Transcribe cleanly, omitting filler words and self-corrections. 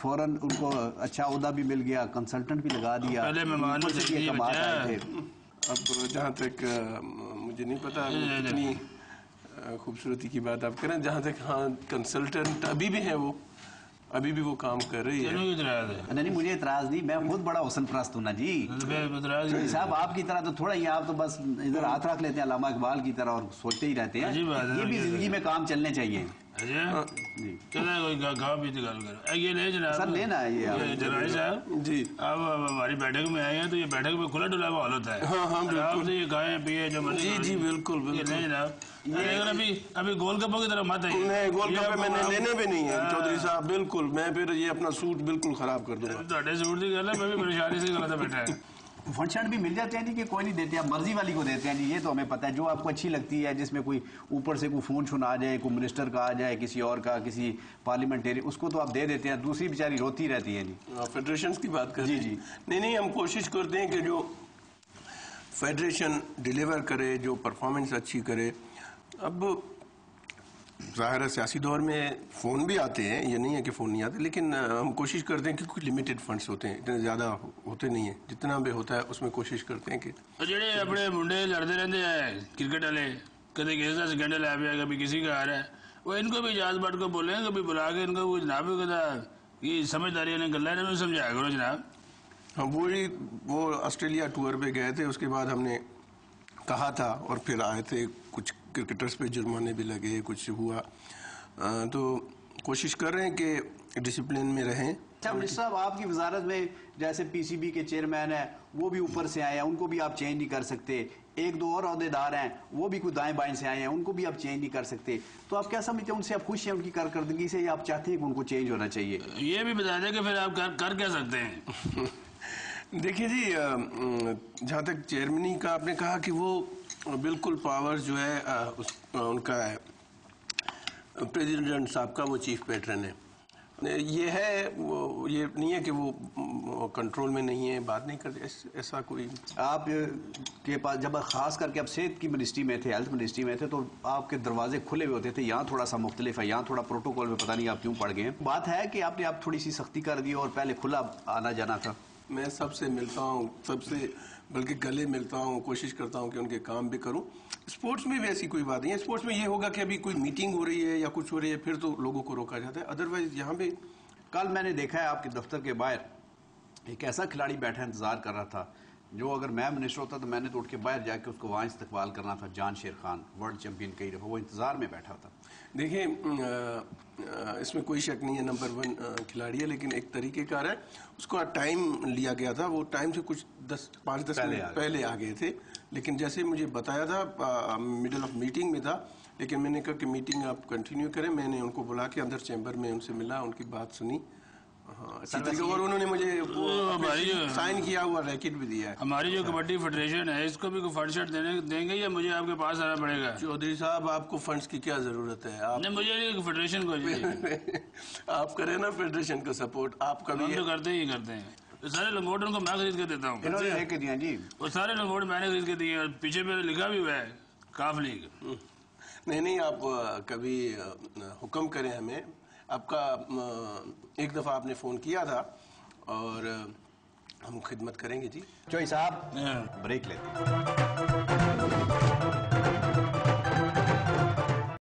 فوراً ان کو اچھا عہدہ بھی مل گیا, کنسلٹنٹ بھی لگا دیا, پہلے مہمانوں اوپر سے یہ کمات آئے تھے. اب جہاں تک مجھے نہیں پتا کتنی خوبصورتی کی بات آپ کریں, جہاں تک ہاں کنسلٹنٹ ابھی بھی ہیں, وہ ابھی بھی وہ کام کر رہی ہے. نہیں مجھے اعتراض نہیں, میں خود بڑا حسن پرست ہوں نا جی صاحب, آپ کی طرح تو تھوڑا ہی, آپ تو بس ادھر ہاتھ رکھ لیتے ہیں علامہ اقبال کی طرح اور سوچتے ہی رہتے ہیں. یہ بھی زندگی میں کام چلنے چاہیے. یہ لے جناب, سر لینا ہے یہ جناب صاحب جی, آپ ہماری بیٹھک میں آئے ہیں تو یہ بیٹھک میں کھلا ڈلا ہوا حال ہوتا ہے. آپ سے یہ کھائیں پیے جو مرضی. جی جی بالکل بالکل. نہیں جناب, لیکن ابھی گول گپوں کی طرف مت آئیے. نہیں, گول گپے میں نے لینے بھی نہیں ہے چودھری صاحب, بالکل. میں پھر یہ اپنا سوٹ بالکل خراب کر دوں گا. تھوڑے سوٹ کی گل ہے, میں بھی پریشانی سے غلط بیٹھا ہے. فنڈ بھی مل جاتے ہیں جی, کہ کوئی نہیں دیتے, آپ مرضی والی کو دیتے ہیں جی, یہ تو ہمیں پتہ ہے. جو آپ کو اچھی لگتی ہے, جس میں کوئی اوپر سے کوئی فون چھنا آ جائے, کوئی منسٹر کا آ جائے, کسی اور کا, کسی پارلیمنٹری, اس کو تو آپ دے دیتے ہیں. دوسری بیچاری روتی رہتی ہے جی. فیڈریشنز کی بات کر جی جی. نہیں, ہم کوشش کرتے ہیں کہ جو فیڈریشن ڈیلیور کرے, جو پرفارمنس اچھی کرے. اب ظاہر ہے سیاسی دور میں فون بھی آتے ہیں, یہ نہیں ہے کہ فون نہیں آتے, لیکن ہم کوشش کرتے ہیں کہ کچھ لمیٹڈ فنڈس ہوتے ہیں, اتنے زیادہ ہوتے نہیں ہیں. جتنا بھی ہوتا ہے اس میں کوشش کرتے ہیں کہ جڑے اپنے منڈے لڑتے رہتے ہیں کرکٹ والے, کبھی کسی کا سکینڈل آ گیا, کبھی کسی کا آ رہا ہے, وہ ان کو بھی اجاز بٹ کو بولیں, کبھی بلا کے ان کو جناب یہ سمجھداری نے گلا ہے, سمجھایا کرو جناب. ہم وہ آسٹریلیا ٹور پہ گئے تھے, اس کے بعد ہم نے کہا تھا, اور پھر آئے تھے, کچھ کرکٹرز پہ جرمانے بھی لگے, کچھ ہوا, تو کوشش کر رہے ہیں کہ ڈسپلن میں رہیں. اچھا منسٹر صاحب, آپ کی وزارت میں جیسے پی سی بی کے چیئرمین ہیں, وہ بھی اوپر سے آئے ہیں, ان کو بھی آپ چینج نہیں کر سکتے. ایک دو اور عہدیدار ہیں, وہ بھی کوئی دائیں بائیں سے آئے ہیں, ان کو بھی آپ چینج نہیں کر سکتے. تو آپ کیا سمجھتے ہیں, ان سے آپ خوش ہیں ان کی کارکردگی سے, یا آپ چاہتے ہیں کہ ان کو چینج ہونا چاہیے؟ یہ بھی بتا دیں کہ پھر آپ کر کیا سکتے ہیں. دیکھیے جی, جہاں تک چیئرمنی کا آپ نے کہا کہ وہ بالکل پاور جو ہے ان کا ہے, پریزیڈنٹ صاحب کا, وہ چیف پیٹرن ہے. یہ ہے, یہ نہیں ہے کہ وہ کنٹرول میں نہیں ہے, بات نہیں کرتے, ایسا کوئی. آپ کے پاس جب خاص کر کے آپ صحت کی منسٹری میں تھے, ہیلتھ منسٹری میں تھے, تو آپ کے دروازے کھلے ہوئے ہوتے تھے. یہاں تھوڑا سا مختلف ہے, یہاں تھوڑا پروٹوکول میں پتہ نہیں آپ کیوں پڑ گئے ہیں. بات ہے کہ آپ نے تھوڑی سی سختی کر دی اور پہلے کھلا آنا جانا تھا. میں سب سے ملتا ہوں, سب سے بلکہ گلے ملتا ہوں, کوشش کرتا ہوں کہ ان کے کام بھی کروں. اسپورٹس میں بھی ایسی کوئی بات نہیں ہے. اسپورٹس میں یہ ہوگا کہ ابھی کوئی میٹنگ ہو رہی ہے یا کچھ ہو رہی ہے, پھر تو لوگوں کو روکا جاتا ہے. ادروائز یہاں پہ کل میں نے دیکھا ہے آپ کے دفتر کے باہر ایک ایسا کھلاڑی بیٹھا انتظار کر رہا تھا, جو اگر میں منسٹر ہوتا تو میں نے تو اٹھ کے باہر جا کے اس کو وہاں استقبال کرنا تھا. جان شیر خان, ورلڈ چیمپئن کئی دفعہ, وہ انتظار میں بیٹھا تھا. دیکھیں, اس میں کوئی شک نہیں ہے, نمبر 1 کھلاڑی ہے, لیکن ایک طریقہ کار ہے. اس کو ٹائم لیا گیا تھا, وہ ٹائم سے کچھ 5-10 منٹ پہلے آ گئے تھے. لیکن جیسے مجھے بتایا تھا, مڈل آف میٹنگ میں تھا, لیکن میں نے کہا کہ میٹنگ آپ کنٹینیو کریں. میں نے ان کو بلا کے اندر چیمبر میں ان سے ملا, ان کی بات سنی, اور انہوں نے مجھے سائن کیا ہوا ریکٹ بھی دیا ہے. ہماری جو کبڈی فیڈریشن ہے, اس کو بھی کوئی فنڈ شٹ دیں گے یا مجھے آپ کے پاس آنا پڑے گا؟ چودھری صاحب, آپ کو فنڈز کی کیا ضرورت ہے؟ نہیں, مجھے فیڈریشن کو آپ کریں نا فیڈریشن کو سپورٹ. آپ کا بھی تو کرتے ہیں. سارے لنگوٹ ان کو میں خرید کے دیتا ہوں. انہوں نے لے کے دیا جی, وہ سارے لنگوٹ میں نے خرید کے دیے, اور پیچھے پہ لکھا بھی ہوا ہے کاف لیگ. نہیں, آپ کبھی حکم کریں ہمیں. آپ کا ایک دفعہ آپ نے فون کیا تھا, اور ہم خدمت کریں گے جی. چوئی صاحب بریک لیتے ہیں.